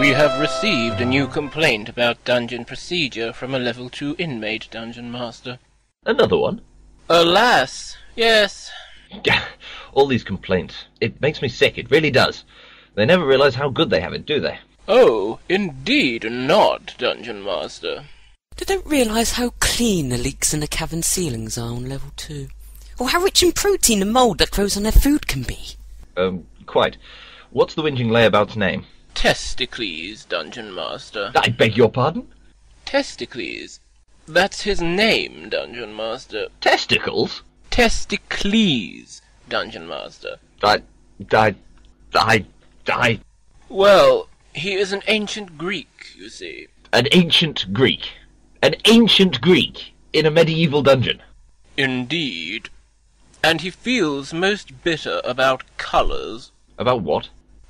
We have received a new complaint about dungeon procedure from a level 2 inmate, Dungeon Master. Another one? Alas, yes. All these complaints. It makes me sick, it really does. They never realise how good they have it, do they? Oh, indeed not, Dungeon Master. They don't realise how clean the leaks in the cavern ceilings are on level 2. Or how rich in protein the mould that grows on their food can be. Quite. What's the whinging layabout's name? Testicles, Dungeon Master. I beg your pardon? Testicles. That's his name, Dungeon Master. Testicles? Testicles, Dungeon Master. Well, he is an ancient Greek, you see. An ancient Greek? An ancient Greek in a medieval dungeon? Indeed. And he feels most bitter about colours. About what?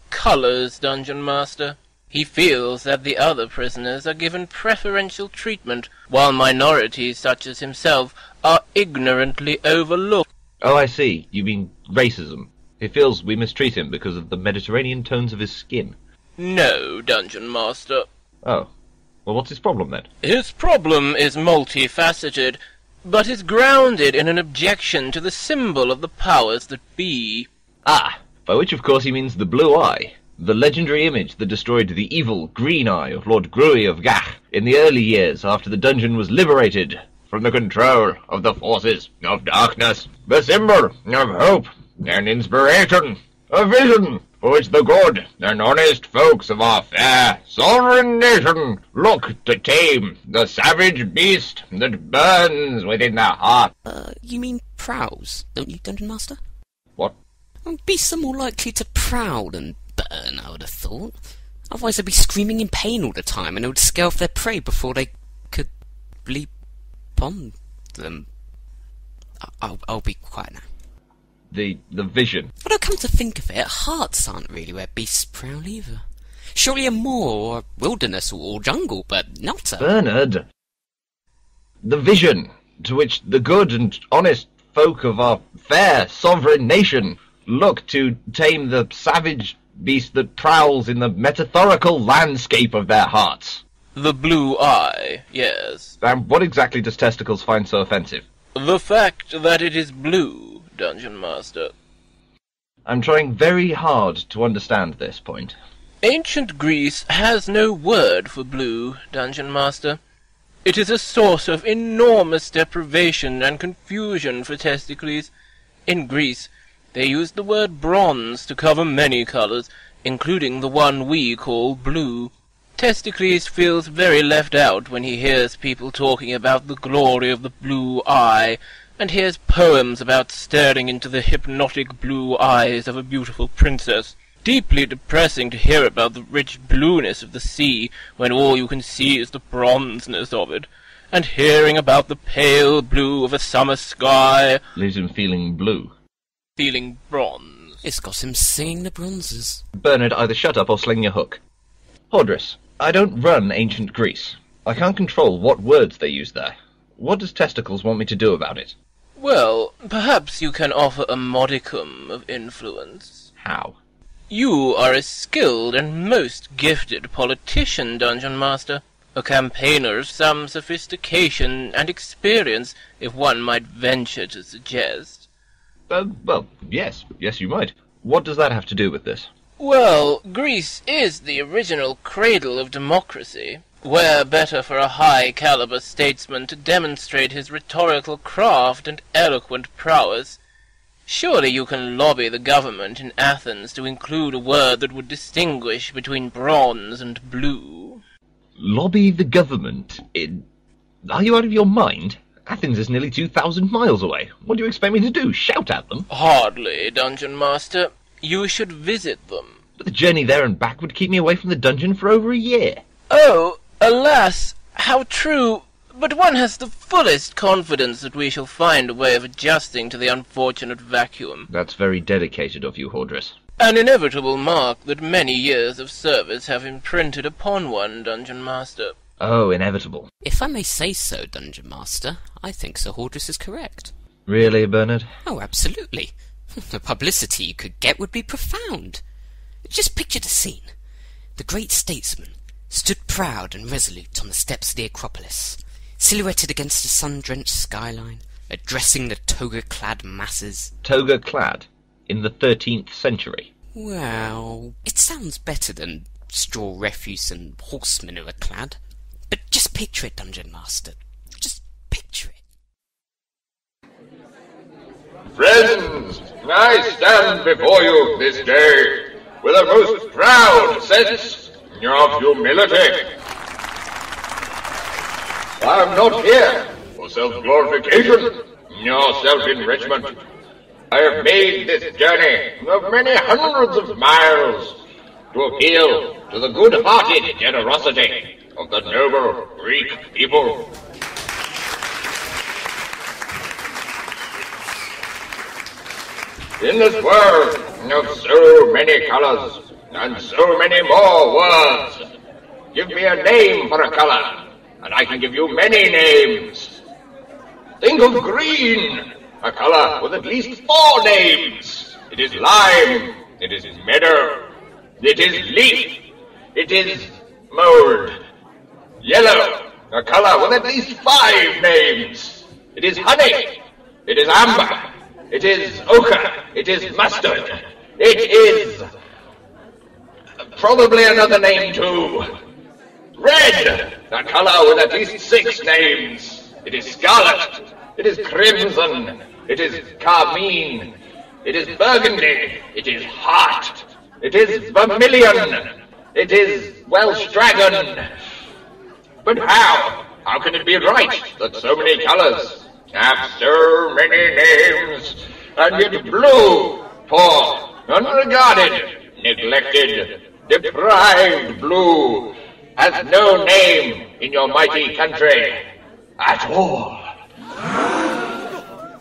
Colours, Dungeon Master. He feels that the other prisoners are given preferential treatment, while minorities such as himself are ignorantly overlooked. Oh, I see. You mean racism. He feels we mistreat him because of the Mediterranean tones of his skin. No, Dungeon Master. Oh. Well, what's his problem, then? His problem is multifaceted, but is grounded in an objection to the symbol of the powers that be. Ah, by which of course he means the blue eye, the legendary image that destroyed the evil green eye of Lord Gruy of Gach in the early years after the dungeon was liberated from the control of the forces of darkness. The symbol of hope and inspiration, a vision for which the good and honest folks of our fair sovereign nation look to tame the savage beast that burns within their heart. You mean prowls, don't you, Dungeon Master? What? Beasts are more likely to prowl than burn, I would have thought. Otherwise they'd be screaming in pain all the time, and they would scare off their prey before they could leap on them. I'll be quiet now. The vision. But I've come to think of it, hearts aren't really where beasts prowl either. Surely a moor or a wilderness or jungle, but not a... Bernard! The vision to which the good and honest folk of our fair sovereign nation look to tame the savage beast that prowls in the metaphorical landscape of their hearts. The blue eye, yes. And what exactly does testicles find so offensive? The fact that it is blue, Dungeon Master. I'm trying very hard to understand this point. Ancient Greece has no word for blue, Dungeon Master. It is a source of enormous deprivation and confusion for testicles. In Greece, they used the word bronze to cover many colours, including the one we call blue. Testicles feels very left out when he hears people talking about the glory of the blue eye, and hears poems about staring into the hypnotic blue eyes of a beautiful princess. Deeply depressing to hear about the rich blueness of the sea, when all you can see is the bronzeness of it, and hearing about the pale blue of a summer sky. Leaves him feeling blue. Feeling bronze. It's got him singing the bronzes. Bernard, either shut up or sling your hook. Hordriss, I don't run ancient Greece. I can't control what words they use there. What does testicles want me to do about it? Well, perhaps you can offer a modicum of influence. How? You are a skilled and most gifted politician, Dungeon Master. A campaigner of some sophistication and experience, if one might venture to suggest. Well, yes, you might. What does that have to do with this? Well, Greece is the original cradle of democracy. Where better for a high-caliber statesman to demonstrate his rhetorical craft and eloquent prowess? Surely you can lobby the government in Athens to include a word that would distinguish between bronze and blue. Lobby the government? Are you out of your mind? Athens is nearly 2,000 miles away. What do you expect me to do? Shout at them? Hardly, Dungeon Master. You should visit them. But the journey there and back would keep me away from the dungeon for over a year. Oh, alas, how true. But one has the fullest confidence that we shall find a way of adjusting to the unfortunate vacuum. That's very dedicated of you, Hordriss. An inevitable mark that many years of service have imprinted upon one, Dungeon Master. Oh, inevitable. If I may say so, Dungeon Master, I think Sir Hordriss is correct. Really, Bernard? Oh, absolutely. The publicity you could get would be profound. Just picture the scene. the great statesman, stood proud and resolute on the steps of the Acropolis, silhouetted against a sun-drenched skyline, addressing the toga-clad masses. Toga-clad? In the 13th century? Well, it sounds better than straw refuse and horse manure clad. But just picture it, Dungeon Master. Just picture it. Friends, I stand before you this day with a most proud sense of humility. I am not here for self-glorification nor self-enrichment. I have made this journey of many hundreds of miles to appeal to the good-hearted generosity of the noble Greek people. In this world of so many colors and so many more words, give me a name for a color, and I can give you many names. Think of green, a color with at least 4 names. It is lime, it is meadow, it is leaf, it is mold. Yellow, a color with at least 5 names. It is honey, it is amber, it is ochre, it is mustard, it is probably another name too. Red, a color with at least 6 names. It is scarlet, it is crimson, it is carmine, it is burgundy, it is heart, it is vermilion, it is Welsh dragon. But how can it be right that so many colors have so many names, and yet blue, poor, unregarded, neglected, deprived blue, has no name in your mighty country at all?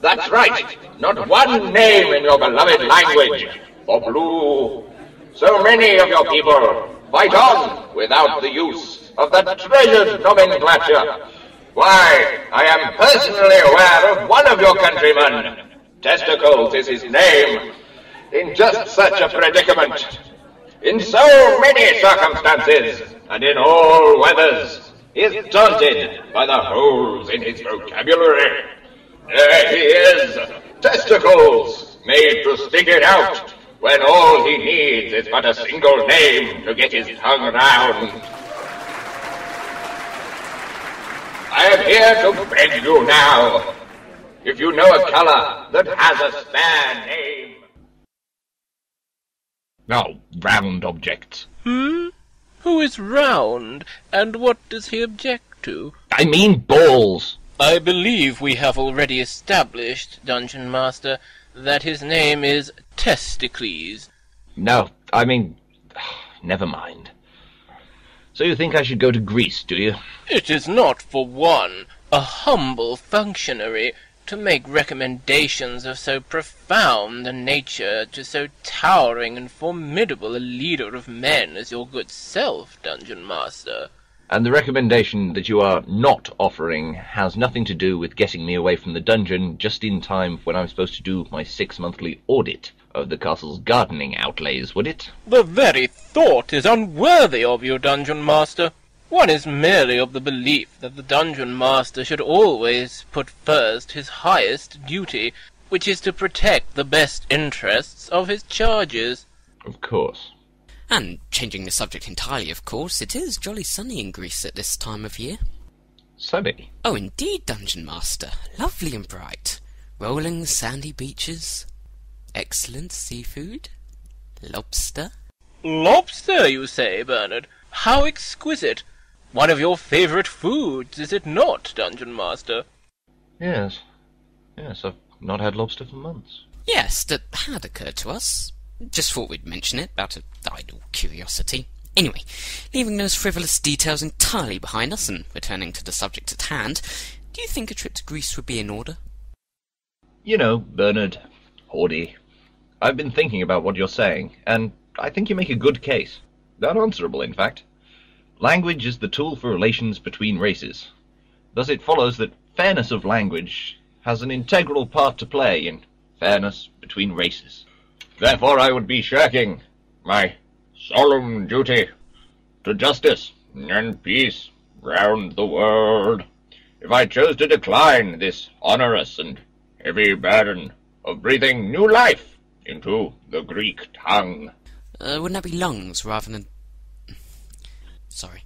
That's right, not one name in your beloved language for blue. So many of your people fight on without the use of that treasured nomenclature. Why, I am personally aware of one of your countrymen. Testicles is his name. In just such a predicament, in so many circumstances, and in all weathers, he is taunted by the holes in his vocabulary. There he is, testicles, made to stick it out, when all he needs is but a single name to get his tongue around. I am here to beg you now, if you know a color that has a spare name. Oh, round objects. Who is round, and what does he object to? I mean balls. I believe we have already established, Dungeon Master, that his name is Testicles. No, I mean... never mind. So you think I should go to Greece, do you? It is not, for one, a humble functionary to make recommendations of so profound a nature to so towering and formidable a leader of men as your good self, Dungeon Master. And the recommendation that you are not offering has nothing to do with getting me away from the dungeon just in time when I'm supposed to do my 6-monthly audit of the castle's gardening outlays, would it? The very thought is unworthy of you, Dungeon Master. One is merely of the belief that the Dungeon Master should always put first his highest duty, which is to protect the best interests of his charges. Of course. And, changing the subject entirely, of course, it is jolly sunny in Greece at this time of year. Sunny? Oh, indeed, Dungeon Master. Lovely and bright. Rolling sandy beaches. Excellent seafood. Lobster. Lobster, you say, Bernard? How exquisite! One of your favourite foods, is it not, Dungeon Master? Yes, I've not had lobster for months. Yes, that had occurred to us. Just thought we'd mention it, out of idle curiosity. Anyway, leaving those frivolous details entirely behind us and returning to the subject at hand, do you think a trip to Greece would be in order? You know, Bernard, Hordy, I've been thinking about what you're saying, and I think you make a good case. Unanswerable, in fact. Language is the tool for relations between races. Thus it follows that fairness of language has an integral part to play in fairness between races. Therefore I would be shirking my solemn duty to justice and peace round the world. If I chose to decline this onerous and heavy burden of breathing new life into the Greek tongue. Wouldn't that be lungs rather than... Sorry.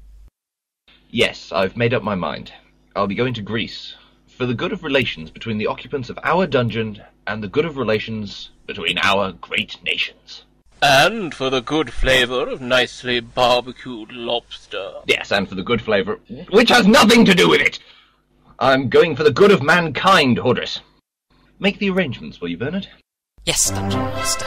Yes, I've made up my mind. I'll be going to Greece, for the good of relations between the occupants of our dungeon and the good of relations between our great nations. And for the good flavour of nicely barbecued lobster. Yes, and for the good flavour, which has nothing to do with it! I'm going for the good of mankind, Hordriss. Make the arrangements, will you, Bernard? Yes, Dungeon Master.